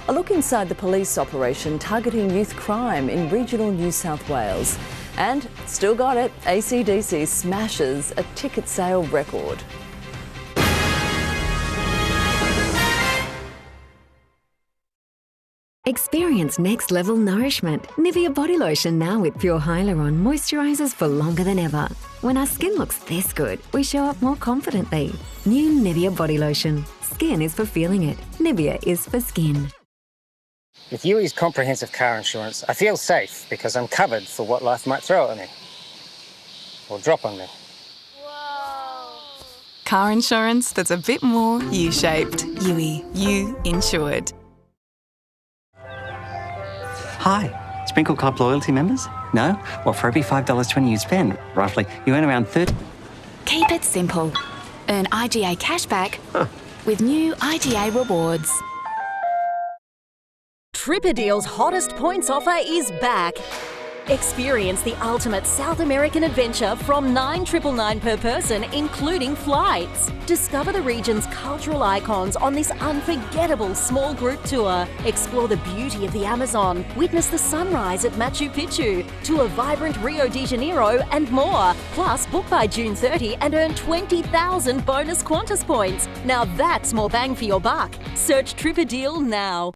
A look inside the police operation targeting youth crime in regional New South Wales. And still got it, AC/DC smashes a ticket sale record. Experience next-level nourishment. Nivea body lotion now with pure hyaluron moisturises for longer than ever. When our skin looks this good, we show up more confidently. New Nivea body lotion. Skin is for feeling it. Nivea is for skin. With UE's comprehensive car insurance, I feel safe because I'm covered for what life might throw at me. Or drop on me. Whoa. Car insurance that's a bit more U-shaped. UE. You insured. Hi, Sprinkle Club loyalty members? No? Well, for every $5.20 you spend, roughly, you earn around 30... Keep it simple. Earn IGA cashback with new IGA rewards. Tripadeal's hottest points offer is back. Experience the ultimate South American adventure from $9,999 per person, including flights. Discover the region's cultural icons on this unforgettable small group tour. Explore the beauty of the Amazon, witness the sunrise at Machu Picchu, to a vibrant Rio de Janeiro and more. Plus, book by June 30 and earn 20,000 bonus Qantas points. Now that's more bang for your buck. Search Tripadeal now.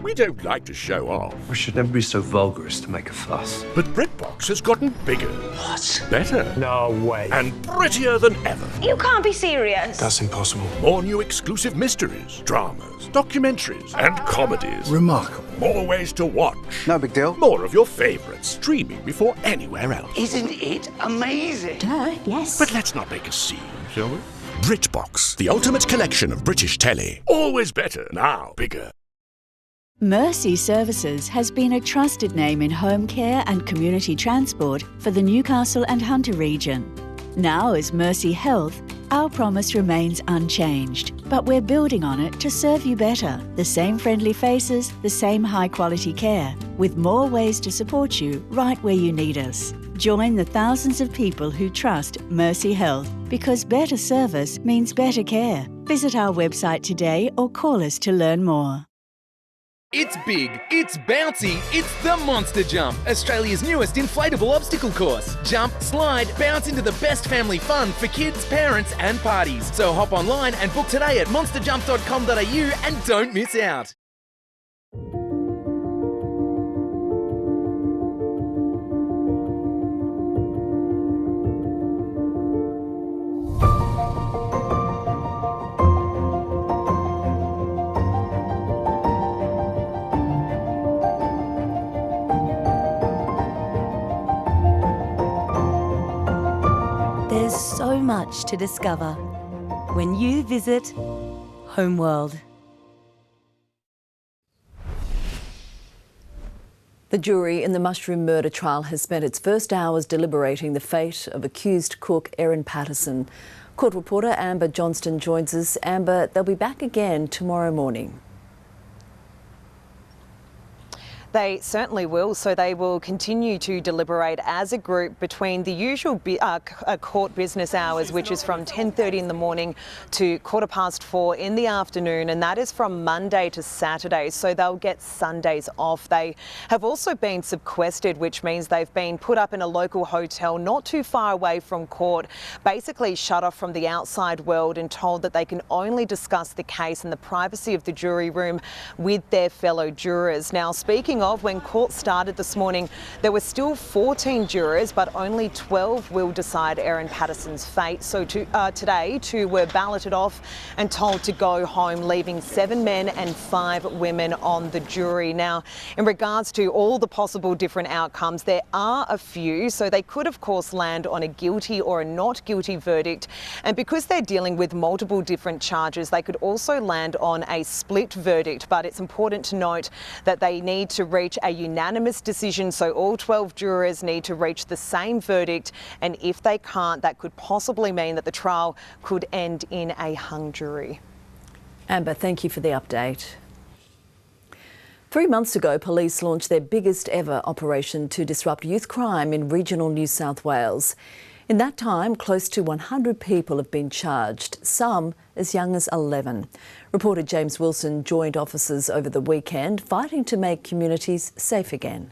We don't like to show off. We should never be so vulgar as to make a fuss. But BritBox has gotten bigger. What? Better. No way. And prettier than ever. You can't be serious. That's impossible. More new exclusive mysteries, dramas, documentaries, and comedies. Remarkable. More ways to watch. No big deal. More of your favourites streaming before anywhere else. Isn't it amazing? Yes. But let's not make a scene, shall we? BritBox, the ultimate collection of British telly. Always better, now bigger. Mercy Services has been a trusted name in home care and community transport for the Newcastle and Hunter region. Now as Mercy Health, our promise remains unchanged, but we're building on it to serve you better. The same friendly faces, the same high-quality care, with more ways to support you right where you need us. Join the thousands of people who trust Mercy Health, because better service means better care. Visit our website today or call us to learn more. It's big, it's bouncy, it's the Monster Jump, Australia's newest inflatable obstacle course. Jump, slide, bounce into the best family fun for kids, parents and parties. So hop online and book today at monsterjump.com.au and don't miss out. There's so much to discover when you visit Homeworld. The jury in the mushroom murder trial has spent its first hours deliberating the fate of accused cook Erin Patterson. Court reporter Amber Johnston joins us. Amber, they'll be back again tomorrow morning. They certainly will. So they will continue to deliberate as a group between the usual court business hours, which is from 10:30 in the morning to 4:15 in the afternoon, and that is from Monday to Saturday. So they'll get Sundays off. They have also been sequestered, which means they've been put up in a local hotel not too far away from court, basically shut off from the outside world and told that they can only discuss the case in the privacy of the jury room with their fellow jurors. Now, speaking of, when court started this morning, there were still 14 jurors, but only 12 will decide Erin Patterson's fate. So today, 2 were balloted off and told to go home, leaving 7 men and 5 women on the jury. Now, in regards to all the possible different outcomes, there are a few. So they could, of course, land on a guilty or a not guilty verdict. And because they're dealing with multiple different charges, they could also land on a split verdict. But it's important to note that they need to reach a unanimous decision, so all 12 jurors need to reach the same verdict, and if they can't, that could possibly mean that the trial could end in a hung jury. Amber, thank you for the update. 3 months ago, police launched their biggest ever operation to disrupt youth crime in regional New South Wales. In that time, close to 100 people have been charged, some as young as 11. Reporter James Wilson joined officers over the weekend, fighting to make communities safe again.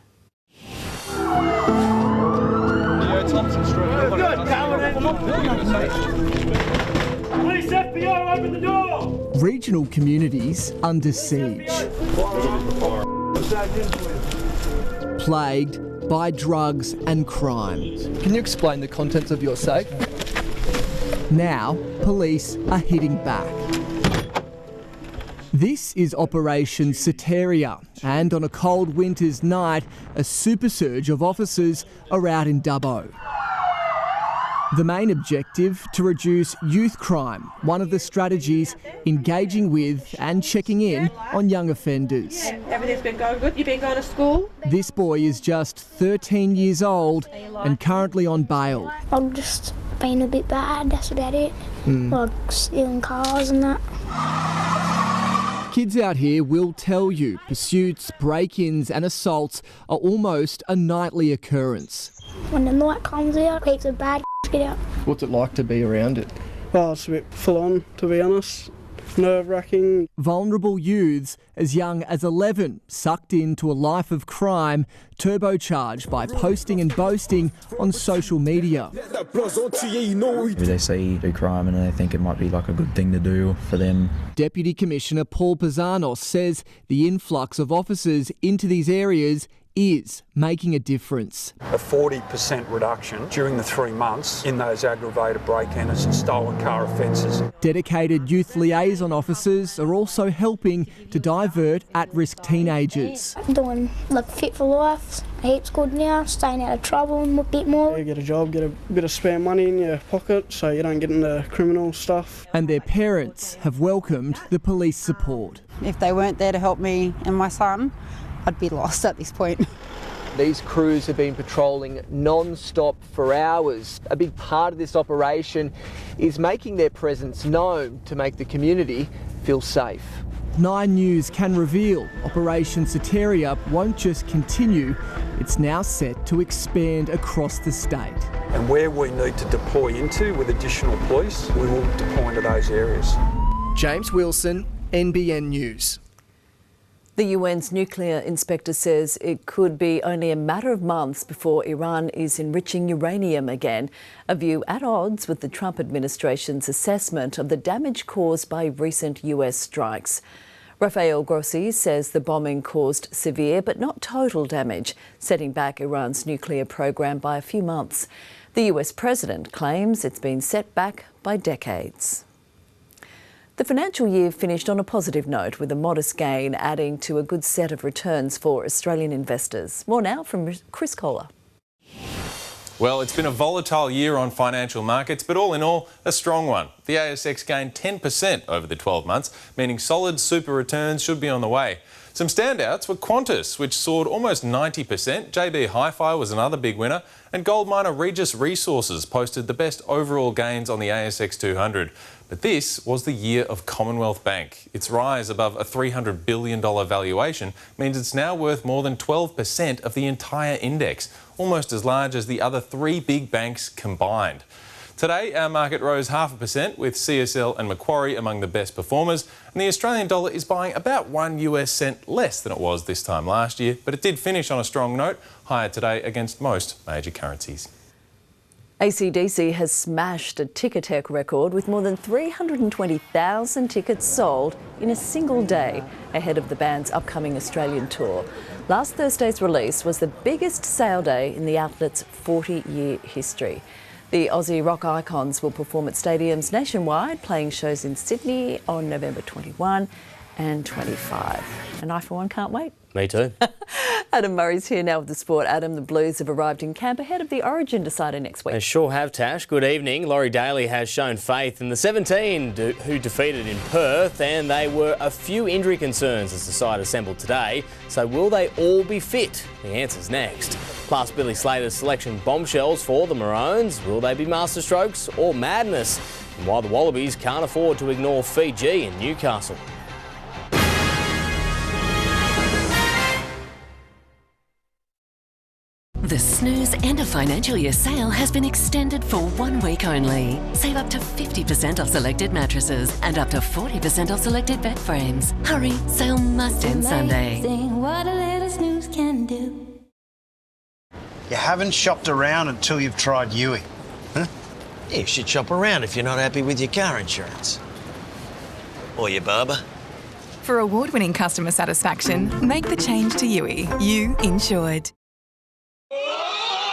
Police, FBI, open the door! Regional communities under siege. Plagued by drugs and crime. Can you explain the contents of your safe? Now, police are hitting back. This is Operation Soteria, and on a cold winter's night, a super surge of officers are out in Dubbo. The main objective, to reduce youth crime, one of the strategies engaging with and checking in on young offenders. Everything's been going good? You've been going to school? This boy is just 13 years old and currently on bail. I've just been a bit bad, that's about it. Like stealing cars and that. Kids out here will tell you pursuits, break-ins and assaults are almost a nightly occurrence. When the night comes out, heaps of bad get out. What's it like to be around it? Well, it's a bit full on, to be honest. Nerve-wracking. Vulnerable youths as young as 11 sucked into a life of crime, turbocharged by posting and boasting on social media. They see do crime and they think it might be like a good thing to do for them. Deputy Commissioner Paul Pizzanos says the influx of officers into these areas is making a difference. A 40% reduction during the 3 months in those aggravated break-ins and stolen car offences. Dedicated youth liaison officers are also helping to divert at-risk teenagers. Doing like Fit for Life, heaps good now, staying out of trouble a bit more. You get a job, get a bit of spare money in your pocket so you don't get into criminal stuff. And their parents have welcomed the police support. If they weren't there to help me and my son, I'd be lost at this point. These crews have been patrolling non-stop for hours. A big part of this operation is making their presence known to make the community feel safe. 9 News can reveal Operation Soteria won't just continue, it's now set to expand across the state. And where we need to deploy into with additional police, we will deploy into those areas. James Wilson, NBN News. The UN's nuclear inspector says it could be only a matter of months before Iran is enriching uranium again, a view at odds with the Trump administration's assessment of the damage caused by recent US strikes. Rafael Grossi says the bombing caused severe but not total damage, setting back Iran's nuclear program by a few months. The US president claims it's been set back by decades. The financial year finished on a positive note, with a modest gain adding to a good set of returns for Australian investors. More now from Chris Kohler. Well, it's been a volatile year on financial markets, but all in all, a strong one. The ASX gained 10% over the 12 months, meaning solid super returns should be on the way. Some standouts were Qantas, which soared almost 90%, JB Hi-Fi was another big winner, and gold miner Regis Resources posted the best overall gains on the ASX 200. But this was the year of Commonwealth Bank. Its rise above a $300 billion valuation means it's now worth more than 12% of the entire index, almost as large as the other 3 big banks combined. Today, our market rose 0.5%, with CSL and Macquarie among the best performers, and the Australian dollar is buying about 1 US cent less than it was this time last year, but it did finish on a strong note, higher today against most major currencies. AC/DC has smashed a Ticketek record with more than 320,000 tickets sold in a single day ahead of the band's upcoming Australian tour. Last Thursday's release was the biggest sale day in the outlet's 40-year history. The Aussie rock icons will perform at stadiums nationwide, playing shows in Sydney on November 21 and 25. And I, for one, can't wait. Me too. Adam Murray's here now with the sport. Adam, the Blues have arrived in camp ahead of the Origin decider next week. They sure have, Tash. Good evening. Laurie Daly has shown faith in the 17 who defeated in Perth, and they were a few injury concerns as the side assembled today. So will they all be fit? The answer's next. Plus, Billy Slater's selection bombshells for the Maroons. Will they be masterstrokes or madness? And why the Wallabies can't afford to ignore Fiji in Newcastle. The snooze end of financial year sale has been extended for 1 week only. Save up to 50% off selected mattresses and up to 40% off selected bed frames. Hurry, sale must end Sunday. What a little snooze can do. You haven't shopped around until you've tried Yui, huh? Yeah, you should shop around if you're not happy with your car insurance. Or your barber. For award-winning customer satisfaction, make the change to Yui. You insured.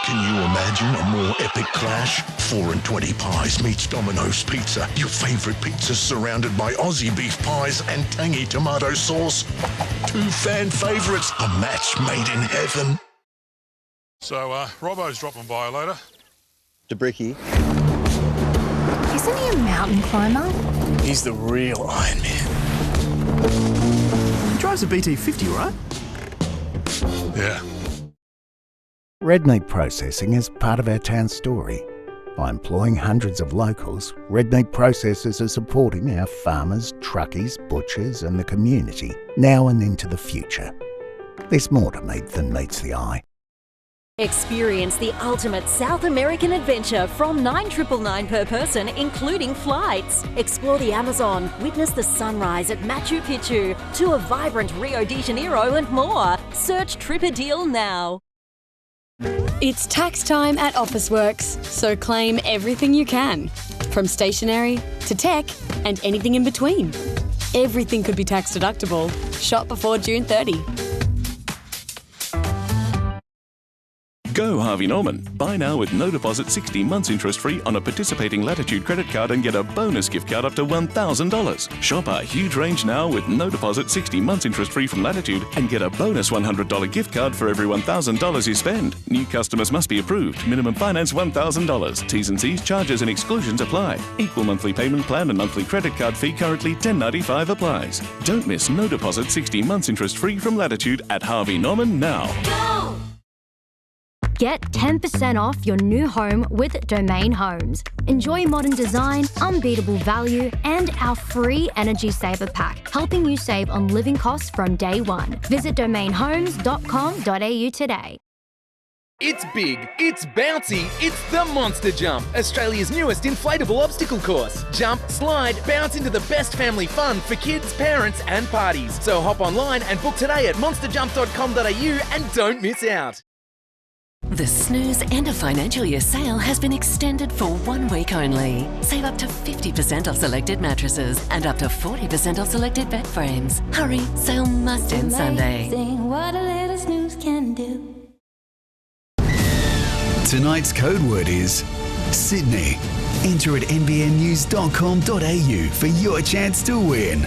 Can you imagine a more epic clash? 4 and 20 Pies meets Domino's Pizza. Your favourite pizzas surrounded by Aussie beef pies and tangy tomato sauce. 2 fan favourites. A match made in heaven. So, Robbo's dropping by later. DeBricky. Isn't he a mountain climber? He's the real Iron Man. He drives a BT50, right? Yeah. Red meat processing is part of our town's story. By employing hundreds of locals, red meat processors are supporting our farmers, truckies, butchers and the community now and into the future. There's more to meat than meets the eye. Experience the ultimate South American adventure from $9.99 per person, including flights. Explore the Amazon, witness the sunrise at Machu Picchu, to a vibrant Rio de Janeiro and more. Search Trip a Deal now. It's tax time at Officeworks, so claim everything you can. From stationery to tech and anything in between. Everything could be tax deductible. Shop before June 30. Go Harvey Norman. Buy now with no deposit 60 months interest free on a participating Latitude credit card and get a bonus gift card up to $1,000. Shop our huge range now with no deposit 60 months interest free from Latitude and get a bonus $100 gift card for every $1,000 you spend. New customers must be approved. Minimum finance $1,000. T's and C's, charges and exclusions apply. Equal monthly payment plan and monthly credit card fee currently $10.95 applies. Don't miss no deposit 60 months interest free from Latitude at Harvey Norman now. Go! Get 10% off your new home with Domain Homes. Enjoy modern design, unbeatable value, and our free Energy Saver Pack, helping you save on living costs from day one. Visit domainhomes.com.au today. It's big, it's bouncy, it's the Monster Jump, Australia's newest inflatable obstacle course. Jump, slide, bounce into the best family fun for kids, parents and parties. So hop online and book today at monsterjump.com.au and don't miss out. The snooze end of financial year sale has been extended for 1 week only. Save up to 50% off selected mattresses and up to 40% off selected bed frames. Hurry, sale must end Sunday. What a little snooze can do. Tonight's code word is Sydney. Enter at nbnnews.com.au for your chance to win.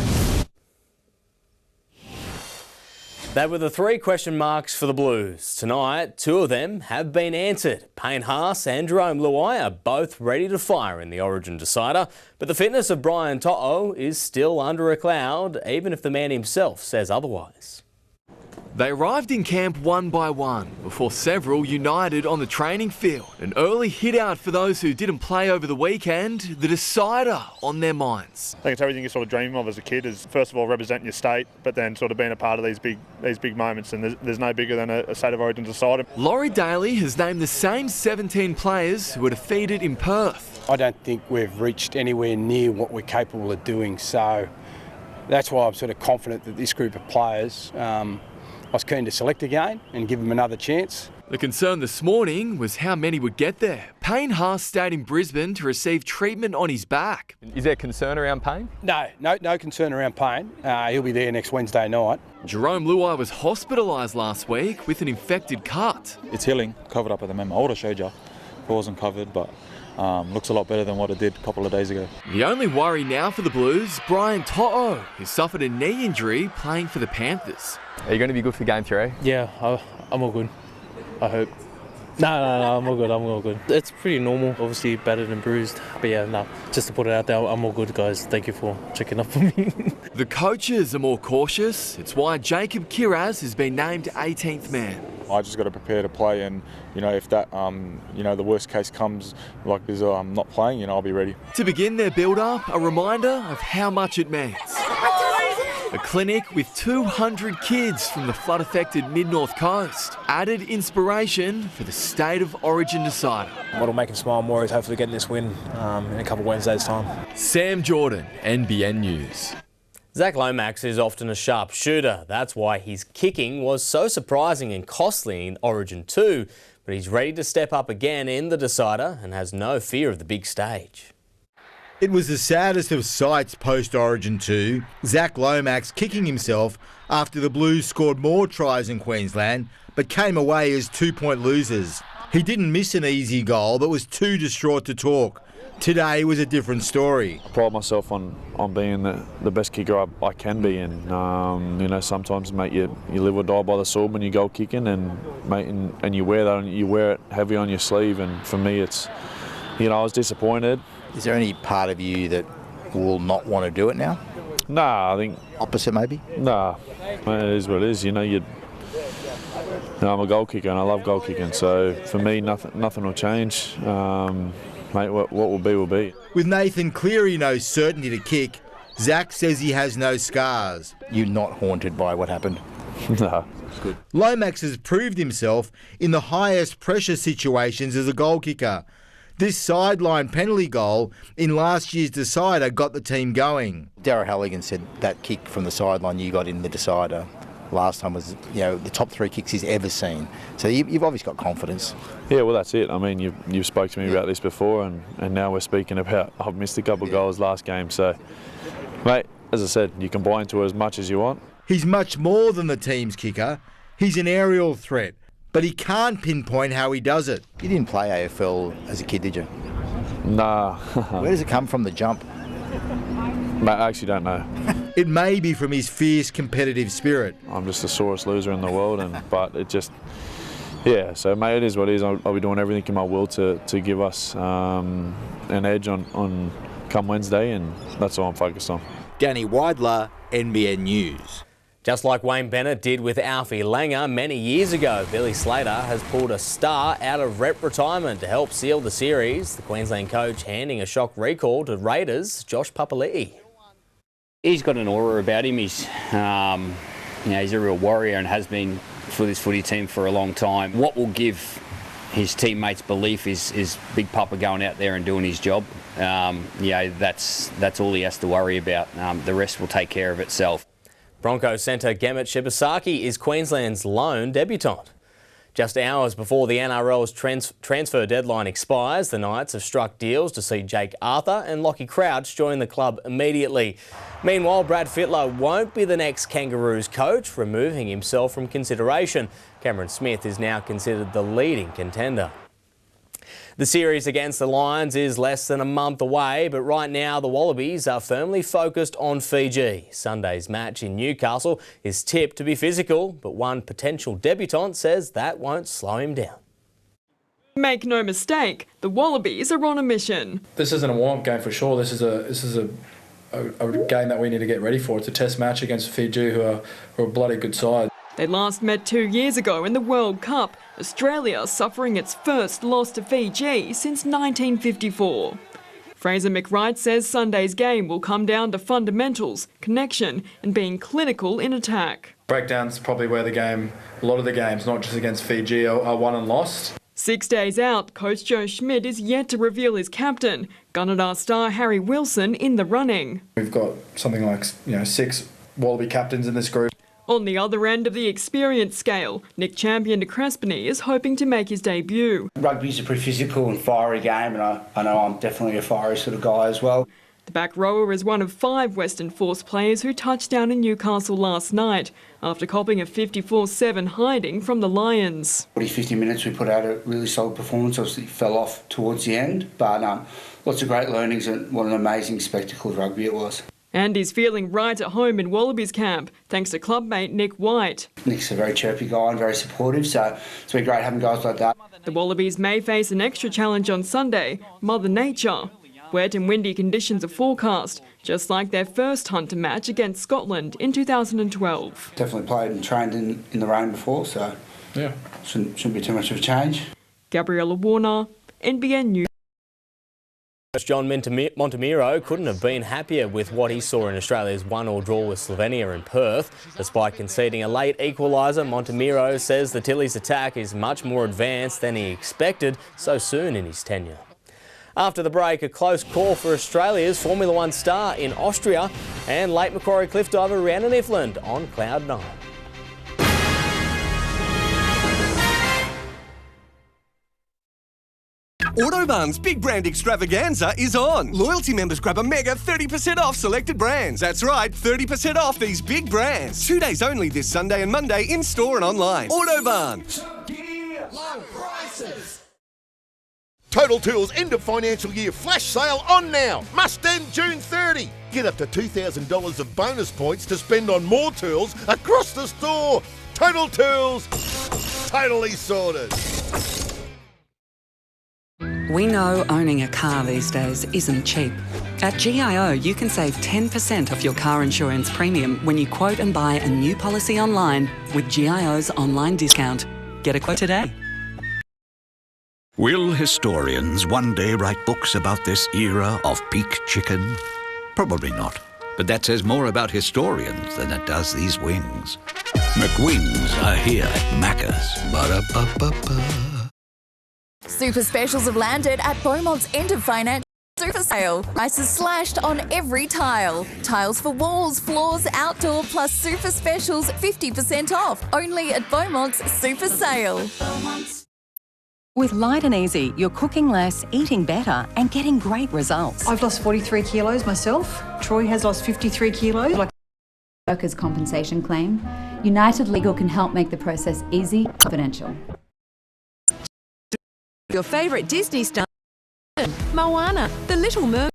They were the 3 question marks for the Blues. Tonight, 2 of them have been answered. Payne Haas and Jerome Luai are both ready to fire in the Origin decider, but the fitness of Brian To'o is still under a cloud, even if the man himself says otherwise. They arrived in camp one by one before several united on the training field. An early hit out for those who didn't play over the weekend, the decider on their minds. I think it's everything you sort of dream of as a kid, is first of all representing your state, but then sort of being a part of these big moments, and there's no bigger than a State of Origin decider. Laurie Daly has named the same 17 players who were defeated in Perth. I don't think we've reached anywhere near what we're capable of doing, so that's why I'm sort of confident that this group of players, I was keen to select again and give them another chance. The concern this morning was how many would get there. Payne Haas stayed in Brisbane to receive treatment on his back. Is there concern around Payne? No concern around Payne. He'll be there next Wednesday night. Jerome Luai was hospitalised last week with an infected cut. It's healing, covered up at the moment. I would have showed you. It wasn't covered, but looks a lot better than what it did a couple of days ago. The only worry now for the Blues, Brian To'o, who suffered a knee injury playing for the Panthers. Are you going to be good for Game 3? Yeah, I'm all good. I hope. No, I'm all good. It's pretty normal, obviously battered and bruised. But yeah, no, just to put it out there, I'm all good, guys. Thank you for checking up for me. The coaches are more cautious. It's why Jacob Kiraz has been named 18th man. I just got to prepare to play, and if that the worst case comes, like I'm not playing, I'll be ready. To begin their build-up, a reminder of how much it means. A clinic with 200 kids from the flood-affected mid-north coast. Added inspiration for the State of Origin decider. What'll make him smile more is hopefully getting this win in a couple of Wednesdays' time. Sam Jordan, NBN News. Zach Lomax is often a sharp shooter. That's why his kicking was so surprising and costly in Origin 2. But he's ready to step up again in the decider and has no fear of the big stage. It was the saddest of sights post-Origin 2, Zach Lomax kicking himself after the Blues scored more tries in Queensland but came away as 2-point losers. He didn't miss an easy goal but was too distraught to talk. Today was a different story. I pride myself on being the best kicker I can be, and you know, sometimes, mate, you live or die by the sword when you goal kicking, and mate, and you wear that, and you wear it heavy on your sleeve. And for me, it's, you know, I was disappointed. Is there any part of you that will not want to do it now? Nah, I think opposite maybe. Nah, mate, it is what it is. You know, I'm a goal kicker and I love goal kicking, so for me, nothing will change. Mate, what will be will be. With Nathan Cleary no certainty to kick, Zach says he has no scars. You're not haunted by what happened? No. Good. Lomax has proved himself in the highest pressure situations as a goal kicker. This sideline penalty goal in last year's decider got the team going. Darragh Halligan said that kick from the sideline you got in the decider last time was, you know, the top 3 kicks he's ever seen. So you've obviously got confidence. Yeah, well, that's it. I mean, you've spoke to me about this before, and now we're speaking about I've missed a couple of goals last game. So, mate, as I said, you can buy into it as much as you want. He's much more than the team's kicker. He's an aerial threat, but he can't pinpoint how he does it. You didn't play AFL as a kid, did you? Nah. Where does it come from, the jump? Mate, I actually don't know. It may be from his fierce competitive spirit. I'm just the sorest loser in the world, but it just, yeah, so mate, it is what it is. I'll be doing everything in my will to give us an edge on come Wednesday, and that's all I'm focused on. Danny Weidler, NBN News. Just like Wayne Bennett did with Alfie Langer many years ago, Billy Slater has pulled a star out of rep retirement to help seal the series. The Queensland coach handing a shock recall to Raiders' Josh Papali'i. He's got an aura about him. He's a real warrior and has been for this footy team for a long time. What will give his teammates belief is Big Papa going out there and doing his job. That's all he has to worry about. The rest will take care of itself. Broncos centre Gemmet Shibasaki is Queensland's lone debutant. Just hours before the NRL's transfer deadline expires, the Knights have struck deals to see Jake Arthur and Lockie Crouch join the club immediately. Meanwhile, Brad Fittler won't be the next Kangaroos coach, removing himself from consideration. Cameron Smith is now considered the leading contender. The series against the Lions is less than a month away, but right now the Wallabies are firmly focused on Fiji. Sunday's match in Newcastle is tipped to be physical, but one potential debutant says that won't slow him down. Make no mistake, the Wallabies are on a mission. This isn't a warm-up game for sure. This is a game that we need to get ready for. It's a test match against Fiji, who are a bloody good side. They last met 2 years ago in the World Cup, Australia suffering its first loss to Fiji since 1954. Fraser McWright says Sunday's game will come down to fundamentals, connection and being clinical in attack. Breakdown's probably where a lot of the games, not just against Fiji, are won and lost. 6 days out, Coach Joe Schmidt is yet to reveal his captain, Gunnedah star Harry Wilson in the running. We've got something like 6 Wallaby captains in this group. On the other end of the experience scale, Nick Champion de Crespigny is hoping to make his debut. Rugby's a pretty physical and fiery game, and I know I'm definitely a fiery sort of guy as well. The back rower is one of 5 Western Force players who touched down in Newcastle last night after copping a 54-7 hiding from the Lions. 50 minutes we put out a really solid performance. Obviously fell off towards the end, but lots of great learnings and what an amazing spectacle of rugby it was. And he's feeling right at home in Wallabies camp, thanks to clubmate Nick White. Nick's a very chirpy guy and very supportive, so it's been great having guys like that. The Wallabies may face an extra challenge on Sunday, Mother Nature. Wet and windy conditions are forecast, just like their first Hunter match against Scotland in 2012. Definitely played and trained in the rain before, so yeah, shouldn't be too much of a change. Gabriella Warner, NBN News. John Montemiro couldn't have been happier with what he saw in Australia's 1-1 draw with Slovenia in Perth. Despite conceding a late equaliser, Montemiro says the Tillies' attack is much more advanced than he expected so soon in his tenure. After the break, a close call for Australia's Formula One star in Austria and Lake Macquarie cliff diver Rhiannon Ifland on cloud 9. Autobarn's Big Brand Extravaganza is on. Loyalty members grab a mega 30% off selected brands. That's right, 30% off these big brands. 2 days only this Sunday and Monday in store and online. Autobarn. Low prices. Total Tools end of financial year flash sale on now. Must end June 30. Get up to $2,000 of bonus points to spend on more tools across the store. Total Tools. Totally sorted. We know owning a car these days isn't cheap. At GIO, you can save 10% off your car insurance premium when you quote and buy a new policy online with GIO's online discount. Get a quote today. Will historians one day write books about this era of peak chicken? Probably not. But that says more about historians than it does these wings. McWings are here at Macca's. Ba-da-ba-ba-ba. Super specials have landed at Beaumont's end of financial super sale. Prices slashed on every tile. Tiles for walls, floors, outdoor, plus super specials 50% off. Only at Beaumont's super sale. With Light and Easy, you're cooking less, eating better and getting great results. I've lost 43 kilos myself. Troy has lost 53 kilos. Workers' compensation claim. United Legal can help make the process easy, confidential. Your favourite Disney star, Moana, The Little Mermaid.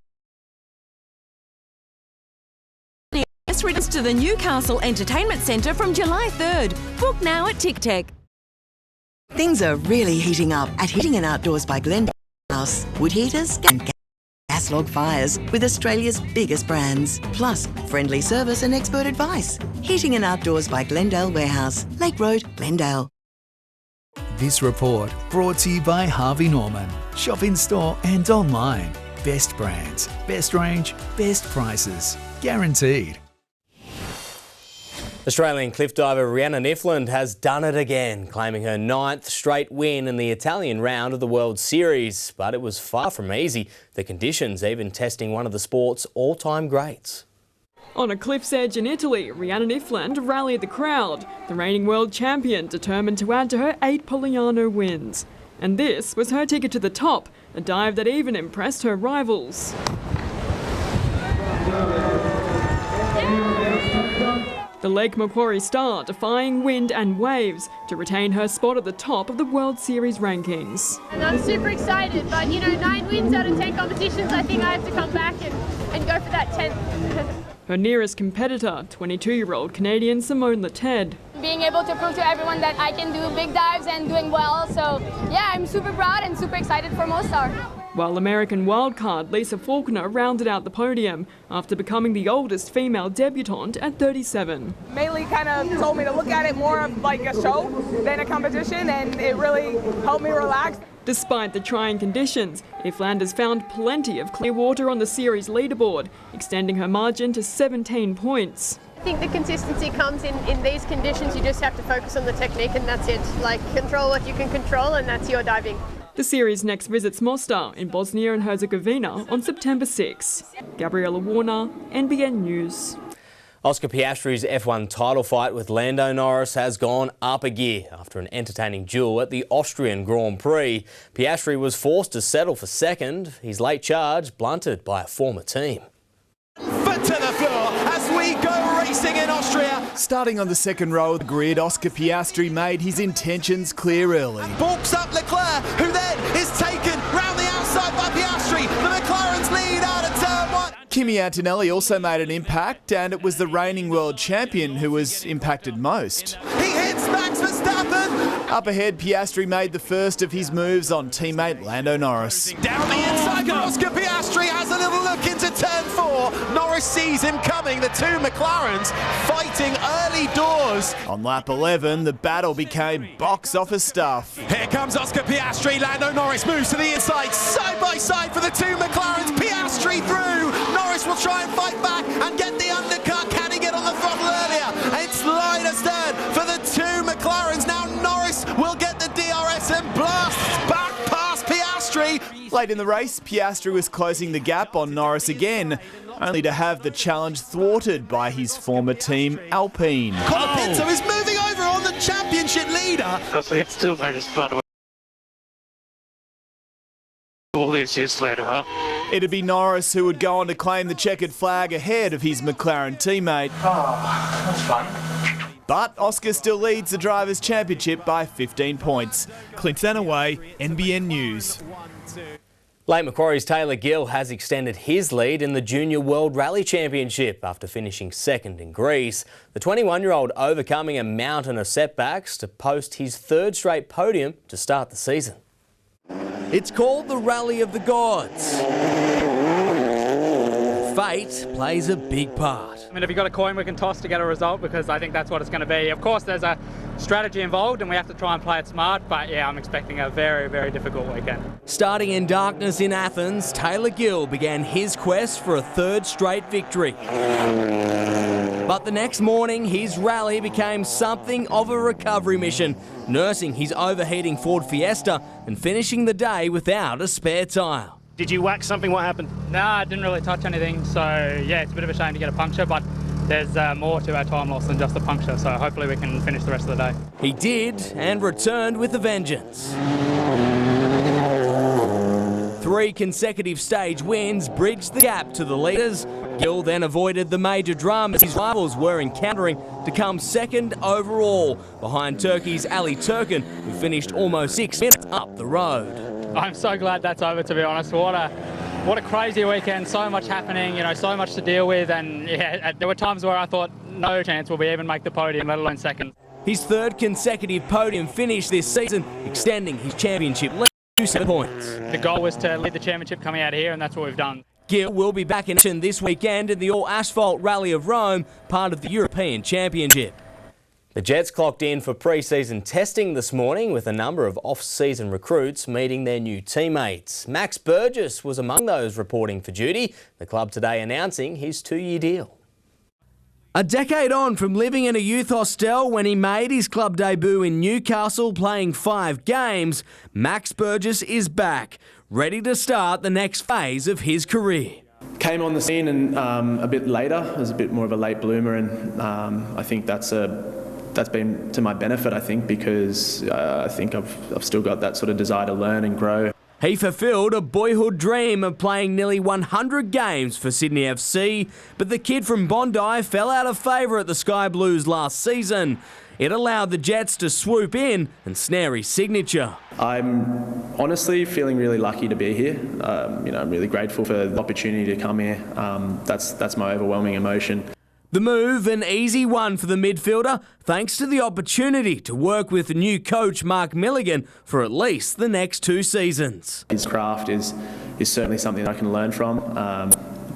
Returns to the Newcastle Entertainment Centre from July 3rd. Book now at TicTec. Things are really heating up at Heating and Outdoors by Glendale House. Wood heaters and gas log fires with Australia's biggest brands. Plus, friendly service and expert advice. Heating and Outdoors by Glendale Warehouse, Lake Road, Glendale. This report brought to you by Harvey Norman. Shop in store and online. Best brands, best range, best prices. Guaranteed. Australian cliff diver Rhiannon Ifland has done it again, claiming her 9th straight win in the Italian round of the World Series. But it was far from easy, the conditions even testing one of the sport's all-time greats. On a cliff's edge in Italy, Rhiannon Ifland rallied the crowd, the reigning world champion determined to add to her 8 Poliano wins. And this was her ticket to the top, a dive that even impressed her rivals. The Lake Macquarie star defying wind and waves to retain her spot at the top of the World Series rankings. And I'm super excited, but 9 wins out of 10 competitions, I think I have to come back and go for that 10th. Her nearest competitor, 22-year-old Canadian Simone Leted. Being able to prove to everyone that I can do big dives and doing well, so yeah, I'm super proud and super excited for Mostar. While American wildcard Lisa Faulkner rounded out the podium after becoming the oldest female debutante at 37. Maylee kind of told me to look at it more of like a show than a competition, and it really helped me relax. Despite the trying conditions, Ifland has found plenty of clear water on the series leaderboard, extending her margin to 17 points. I think the consistency comes in these conditions. You just have to focus on the technique and that's it. Like, control what you can control and that's your diving. The series next visits Mostar in Bosnia and Herzegovina on September 6. Gabriella Warner, NBN News. Oscar Piastri's F1 title fight with Lando Norris has gone up a gear after an entertaining duel at the Austrian Grand Prix. Piastri was forced to settle for second, his late charge blunted by a former team. Foot to the floor as we go racing in Austria. Starting on the second row of the grid, Oscar Piastri made his intentions clear early. Balks up Leclerc, who then is taken round the outside by Piastri. The McLaren's lead out of turn 1. Kimi Antonelli also made an impact, and it was the reigning world champion who was impacted most. He hits Max Verstappen. happen? Up ahead, Piastri made the first of his moves on teammate Lando Norris. Down the inside for Oscar Piastri, has a little look into turn 4. Norris sees him coming, the two McLarens fighting early doors. On lap 11, the battle became box office stuff. Here comes Oscar Piastri, Lando Norris moves to the inside, side by side for the two McLarens. Piastri through, Norris will try and fight back and get the undercut. Can he get on the throttle earlier? It's line astern for the two McLarens. Now Norris will get the DRS and blasts back past Piastri. Late in the race, Piastri was closing the gap on Norris again, only to have the challenge thwarted by his former team, Alpine. Colapinto is moving over on the championship leader. It's still very fun. All these years later, huh? It'd be Norris who would go on to claim the checkered flag ahead of his McLaren teammate. Oh, that's fun. But Oscar still leads the Drivers' Championship by 15 points. Clint Sanaway, NBN News. Lake Macquarie's Taylor Gill has extended his lead in the Junior World Rally Championship after finishing second in Greece. The 21-year-old overcoming a mountain of setbacks to post his third straight podium to start the season. It's called the Rally of the Gods. Fate plays a big part. I mean, if you've got a coin we can toss to get a result, because I think that's what it's going to be. Of course, there's a strategy involved and we have to try and play it smart, but yeah, I'm expecting a very, very difficult weekend. Starting in darkness in Athens, Taylor Gill began his quest for a third straight victory. But the next morning, his rally became something of a recovery mission, nursing his overheating Ford Fiesta and finishing the day without a spare tyre. Did you whack something? What happened? No, I didn't really touch anything, so yeah, it's a bit of a shame to get a puncture, but there's more to our time loss than just a puncture, so hopefully we can finish the rest of the day. He did, and returned with a vengeance. 3 consecutive stage wins bridged the gap to the leaders. Gill then avoided the major dramas his rivals were encountering to come second overall, behind Turkey's Ali Turkin, who finished almost 6 minutes up the road. I'm so glad that's over, to be honest. What a crazy weekend, so much happening, you know, so much to deal with, and yeah, there were times where I thought no chance will we even make the podium, let alone second. His third consecutive podium finish this season, extending his championship lead to 7 points. The goal was to lead the championship coming out of here, and that's what we've done. Gill will be back in action this weekend in the all-asphalt Rally of Rome, part of the European Championship. The Jets clocked in for pre-season testing this morning with a number of off-season recruits meeting their new teammates. Max Burgess was among those reporting for duty, the club today announcing his 2-year deal. A decade on from living in a youth hostel when he made his club debut in Newcastle playing 5 games, Max Burgess is back, ready to start the next phase of his career. Came on the scene and a bit later, I was a bit more of a late bloomer, and I think that's been to my benefit, I think, because I think I've still got that sort of desire to learn and grow. He fulfilled a boyhood dream of playing nearly 100 games for Sydney FC, but the kid from Bondi fell out of favour at the Sky Blues last season. It allowed the Jets to swoop in and snare his signature. I'm honestly feeling really lucky to be here. I'm really grateful for the opportunity to come here. That's my overwhelming emotion. The move, an easy one for the midfielder, thanks to the opportunity to work with new coach Mark Milligan for at least the next 2 seasons. His craft is certainly something that I can learn from,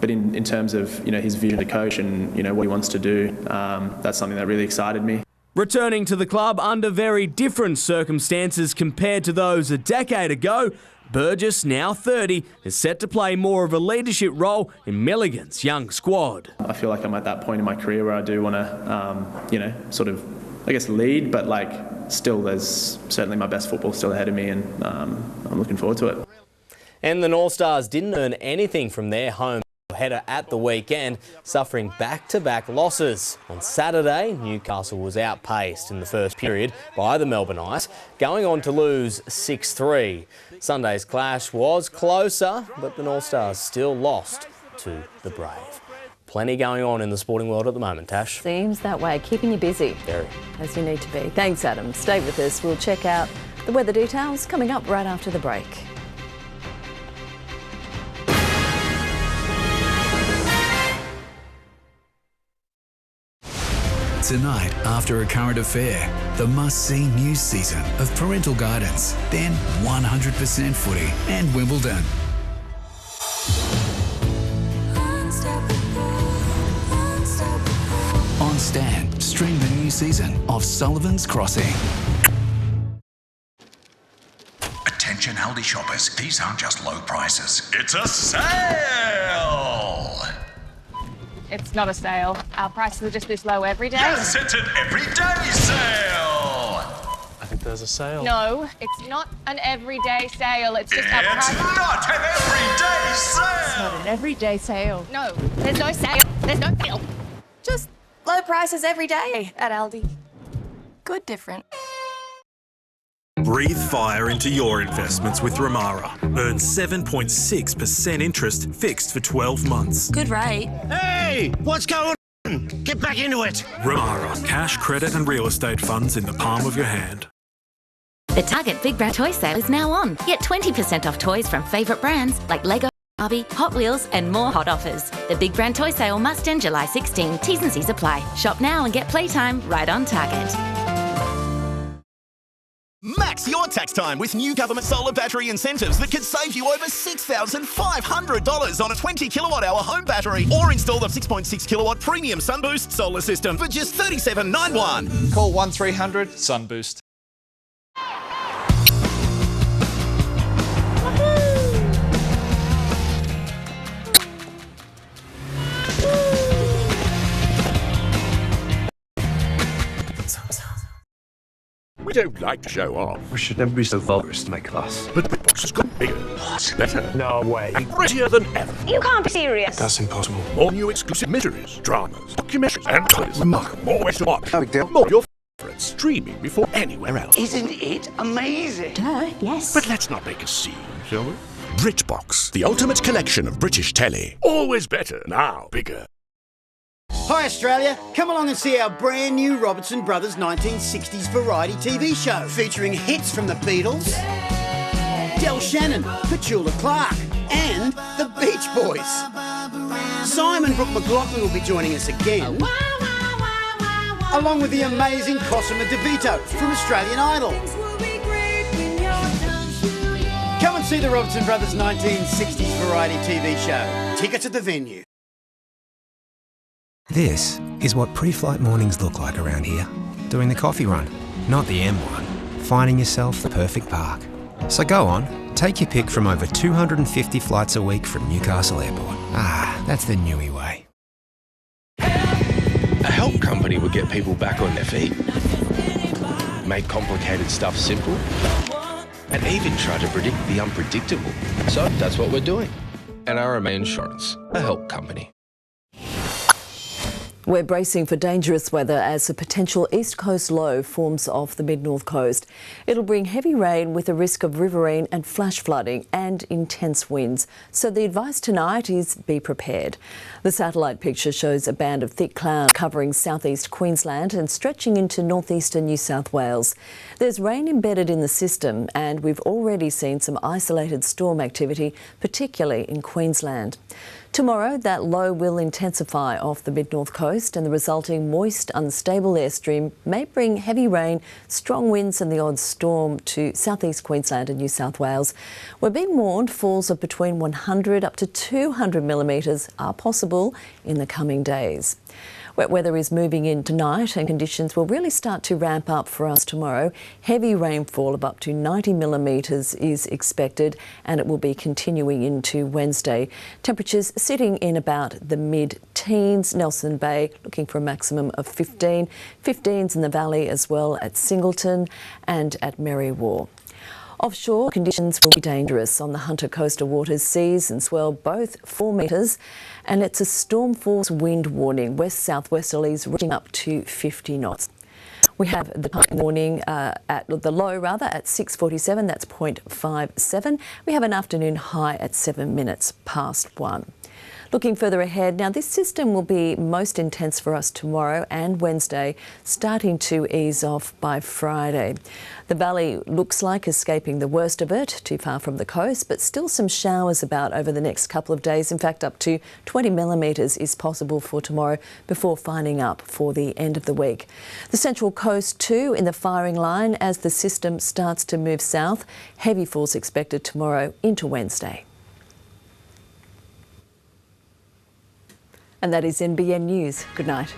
but in terms of his vision to coach and what he wants to do, that's something that really excited me. Returning to the club under very different circumstances compared to those a decade ago, Burgess, now 30, is set to play more of a leadership role in Milligan's young squad. I feel like I'm at that point in my career where I do want to, sort of, lead, but still there's certainly my best football still ahead of me, and I'm looking forward to it. And the North Stars didn't earn anything from their home header at the weekend, suffering back-to-back losses. On Saturday, Newcastle was outpaced in the first period by the Melbourne Ice, going on to lose 6-3. Sunday's clash was closer, but the North Stars still lost to the Brave. Plenty going on in the sporting world at the moment, Tash. Seems that way, keeping you busy. Very. As you need to be. Thanks, Adam. Stay with us. We'll check out the weather details coming up right after the break. Tonight, after a current affair, the must-see new season of Parental Guidance, then 100% footy and Wimbledon. On Stan, stream the new season of Sullivan's Crossing. Attention Aldi shoppers, these aren't just low prices. It's a sale! It's not a sale. Our prices are just this low every day. Yes, it's an everyday sale! I think there's a sale. No, it's not an everyday sale. It's just our It's price. not an everyday sale! It's not an everyday sale. No, there's no sale. There's no sale. Just low prices every day at Aldi. Good different. Breathe fire into your investments with Ramara. Earn 7.6% interest fixed for 12 months. Good rate. Hey, what's going on? Get back into it. Ramara, cash, credit and real estate funds in the palm of your hand. The Target Big Brand Toy Sale is now on. Get 20% off toys from favourite brands like Lego, Barbie, Hot Wheels and more hot offers. The Big Brand Toy Sale must end July 16. T's and C's apply. Shop now and get playtime right on Target. Max your tax time with new government solar battery incentives that could save you over $6,500 on a 20 kilowatt hour home battery, or install the 6.6 kilowatt premium Sunboost solar system for just $37.91. Call 1300 Sunboost. We don't like to show off. We should never be so vulgar to make class. But BritBox has got bigger, better, No way. and prettier than ever. You can't be serious. That's impossible. More new exclusive mysteries, dramas, documentaries, and toys. Remarkable. More ways to watch. No big deal. More of your favourites streaming before anywhere else. Isn't it amazing? Duh, yes. But let's not make a scene, shall we? BritBox, the ultimate collection of British telly. Always better, now bigger. Hi Australia, come along and see our brand new Robertson Brothers 1960s variety TV show featuring hits from the Beatles, Del Shannon, Petula Clark and the Beach Boys. Simon Brooke McLaughlin will be joining us again, along with the amazing Cosima DeVito from Australian Idol. Come and see the Robertson Brothers 1960s variety TV show. Tickets at the venue. This is what pre-flight mornings look like around here. Doing the coffee run, not the M1. Finding yourself the perfect park. So go on, take your pick from over 250 flights a week from Newcastle Airport. Ah, that's the Newy way. A help company would get people back on their feet, make complicated stuff simple, and even try to predict the unpredictable. So that's what we're doing. NRMA Insurance, a help company. We're bracing for dangerous weather as a potential east coast low forms off the mid-north coast. It'll bring heavy rain with a risk of riverine and flash flooding and intense winds. So the advice tonight is be prepared. The satellite picture shows a band of thick cloud covering southeast Queensland and stretching into northeastern New South Wales. There's rain embedded in the system and we've already seen some isolated storm activity, particularly in Queensland. Tomorrow, that low will intensify off the mid-north coast and the resulting moist, unstable airstream may bring heavy rain, strong winds and the odd storm to southeast Queensland and New South Wales. We're being warned falls of between 100 up to 200 millimetres are possible in the coming days. Wet weather is moving in tonight and conditions will really start to ramp up for us tomorrow. Heavy rainfall of up to 90 millimetres is expected and it will be continuing into Wednesday. Temperatures sitting in about the mid-teens. Nelson Bay looking for a maximum of 15. 15s in the valley as well at Singleton and at Merriwar. Offshore conditions will be dangerous on the Hunter coastal waters. Seas and swell both 4 metres and it's a storm force wind warning. West-southwesterlies reaching up to 50 knots. We have the warning at the low at 6:47, that's 0.57. We have an afternoon high at 7 minutes past 1. Looking further ahead, now this system will be most intense for us tomorrow and Wednesday, starting to ease off by Friday. The valley looks like escaping the worst of it, too far from the coast, but still some showers about over the next couple of days. In fact, up to 20 millimetres is possible for tomorrow before finding up for the end of the week. The Central Coast too in the firing line as the system starts to move south. Heavy falls expected tomorrow into Wednesday. And that is NBN News. Good night.